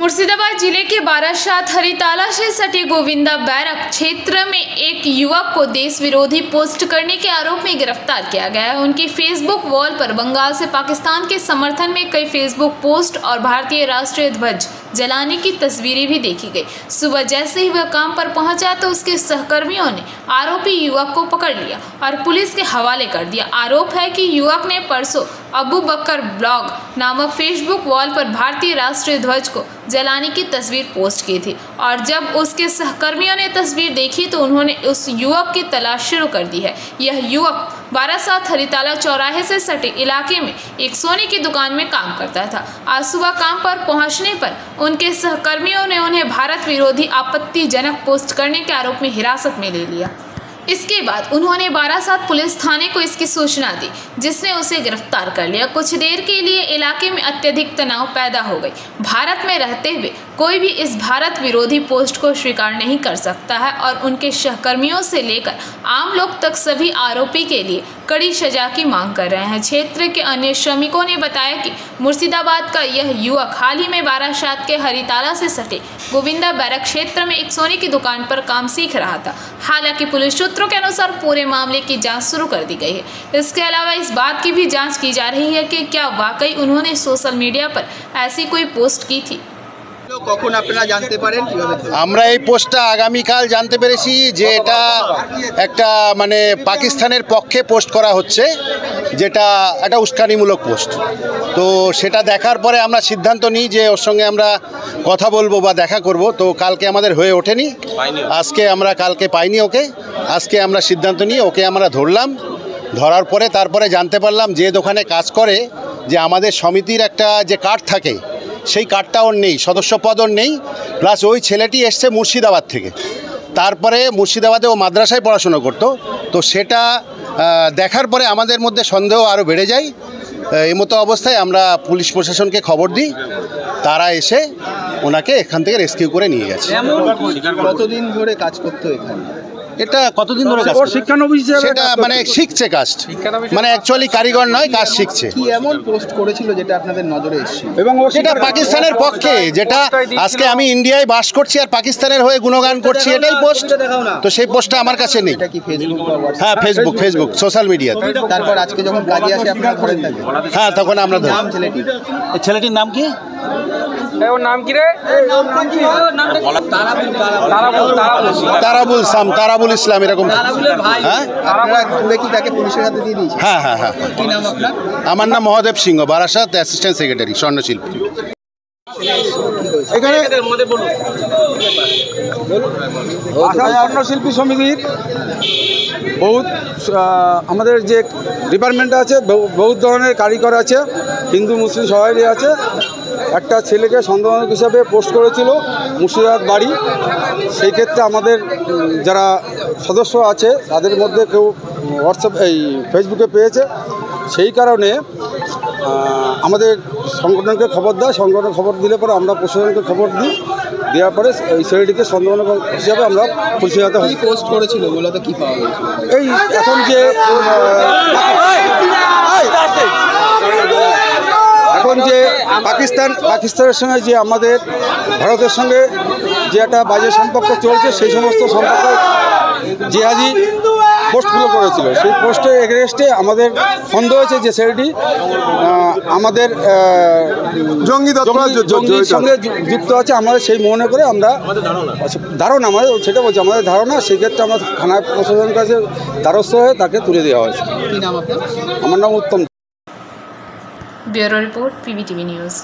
मुर्शिदाबाद जिले के बारासात हरिताला से सटे गोविंदा बैरक क्षेत्र में एक युवक को देश विरोधी पोस्ट करने के आरोप में गिरफ्तार किया गया है। उनकी फेसबुक वॉल पर बंगाल से पाकिस्तान के समर्थन में कई फेसबुक पोस्ट और भारतीय राष्ट्रीय ध्वज जलाने की तस्वीरें भी देखी गई। सुबह जैसे ही वह काम पर पहुंचा तो उसके सहकर्मियों ने आरोपी युवक को पकड़ लिया और पुलिस के हवाले कर दिया। आरोप है कि युवक ने परसों अबू बकर ब्लॉग नामक फेसबुक वॉल पर भारतीय राष्ट्रीय ध्वज को जलाने की तस्वीर पोस्ट की थी और जब उसके सहकर्मियों ने तस्वीर देखी तो उन्होंने उस युवक की तलाश शुरू कर दी है। यह युवक बारासात हरिताला चौराहे से सटे इलाके में एक सोने की दुकान में काम करता था। आज सुबह काम पर पहुंचने पर उनके सहकर्मियों ने उन्हें भारत विरोधी आपत्तिजनक पोस्ट करने के आरोप में हिरासत में ले लिया। इसके बाद उन्होंने बारासात पुलिस थाने को इसकी सूचना दी, जिसने उसे गिरफ्तार कर लिया। कुछ देर के लिए इलाके में अत्यधिक तनाव पैदा हो गई। भारत में रहते हुए कोई भी इस भारत विरोधी पोस्ट को स्वीकार नहीं कर सकता है और उनके सहकर्मियों से लेकर आम लोग तक सभी आरोपी के लिए कड़ी सजा की मांग कर रहे हैं। क्षेत्र के अन्य श्रमिकों ने बताया कि मुर्शिदाबाद का यह युवक हाल ही में बारासात के हरिताला से सटे गोविंदा बैरक क्षेत्र में एक सोने की दुकान पर काम सीख रहा था। हालांकि पुलिस सूत्रों के अनुसार पूरे मामले की जांच शुरू कर दी गई है। इसके अलावा इस बात की भी जांच की जा रही है कि क्या वाकई उन्होंने सोशल मीडिया पर ऐसी कोई पोस्ट की थी। কখন আপনারা জানতে পারেন? আমরা এই পোস্টটা আগামীকাল জানতে পেরেছি যে এটা একটা মানে পাকিস্তানের পক্ষে পোস্ট করা হচ্ছে, যেটা একটা উস্কানিমূলক পোস্ট। তো সেটা দেখার পরে আমরা সিদ্ধান্ত নিই যে ওর সঙ্গে আমরা কথা বলবো বা দেখা করব। তো কালকে আমাদের হয়ে ওঠেনি, আজকে আমরা কালকে পাইনি ওকে। আজকে আমরা সিদ্ধান্ত নিয়ে ওকে আমরা ধরলাম। ধরার পরে তারপরে জানতে পারলাম যে দোকানে কাজ করে যে আমাদের সমিতির একটা যে কার্ড থাকে সেই কার্ডটা ওর নেই, সদস্য পদ ওর নেই। প্লাস ওই ছেলেটি এসছে মুর্শিদাবাদ থেকে। তারপরে মুর্শিদাবাদে ও মাদ্রাসায় পড়াশোনা করতো। তো সেটা দেখার পরে আমাদের মধ্যে সন্দেহ আরও বেড়ে যায়। এই মতো অবস্থায় আমরা পুলিশ প্রশাসনকে খবর দিই, তারা এসে ওনাকে এখান থেকে রেস্কিউ করে নিয়ে গেছে। কতদিন ধরে কাজ করতো এখানে? এটা কতদিন ধরে কাজ সেটা মানে শিখছে কাজ, মানে অ্যাকচুয়ালি কারিগর নয়, কাজ শিখছে। কি এমন পোস্ট করেছিল যেটা আপনাদের নজরে এসেছে? এবং সেটা পাকিস্তানের পক্ষে, যেটা আজকে আমি ইন্ডিয়ায় বাস করছি আর পাকিস্তানের হয়ে গুণগান করছি, এটাই পোস্ট। তো সেই পোস্টটা আমার কাছে নেই। এটা কি ফেসবুক বা হোয়াটসঅ্যাপ? হ্যাঁ, ফেসবুক সোশ্যাল মিডিয়াতে। তারপর আজকে যখন কাজে আসে আপনারা ধরেন তাকে? হ্যাঁ, তখন আমরা ধরি। নাম ছেলেটি? ছেলেটির নাম কি? ওর নাম কি রে? তারাবুল ইসলাম এরকম। হ্যাঁ, আপনারা তুলে কি তাকে পুলিশের হাতে দিয়ে দিয়েছেন? হ্যাঁ হ্যাঁ হ্যাঁ। কি নাম আপনার? আমার নাম মহাদেব সিংহ, বারাসাত অ্যাসিস্ট্যান্ট সেক্রেটারি, স্বর্ণশিল্পী। এখানে স্বর্ণশিল্পী সমিতির বহুত আমাদের যে ডিপার্টমেন্ট আছে, বহুত ধরনের কারিগর আছে, হিন্দু মুসলিম সবাই আছে। একটা ছেলেকে সন্দেহজনক হিসাবে পোস্ট করেছিল মুর্শিদাবাদ বাড়ি। সেই ক্ষেত্রে আমাদের যারা সদস্য আছে তাদের মধ্যে কেউ হোয়াটসঅ্যাপ ফেসবুকে পেয়েছে, সেই কারণে আমাদের সংগঠনকে খবর দেয়। সংগঠন খবর দিলে পরে আমরা প্রশাসনকে খবর দিই, দেওয়ার পরে এই ছেলেটিকে সন্দেহজনক হিসাবে আমরা পুলিশের হাতে পোস্ট করেছিল বলে তো কি পাওয়া গেছে? এই এখন যে পাকিস্তানের সঙ্গে যে আমাদের ভারতের সঙ্গে যে একটা বাজে সম্পর্ক চলছে, সেই সমস্ত সম্পর্ক জিহাদি পোস্টগুলো করেছিল। সেই পোস্টের এগেনস্টে আমাদের সন্দেহ হয়েছে যে ছেলেটি আমাদের জঙ্গির সঙ্গে যুক্ত আছে। আমাদের সেই মনে করে আমরা ধারণা, আমাদের সেটা বলছি আমাদের ধারণা, সেই ক্ষেত্রে আমরা থানা প্রশাসনের কাছে দ্বারস্থ হয়ে তাকে তুলে দেওয়া হয়েছে। কি নাম আপনার? আমার নাম Uttam. Bureau report PBTV news.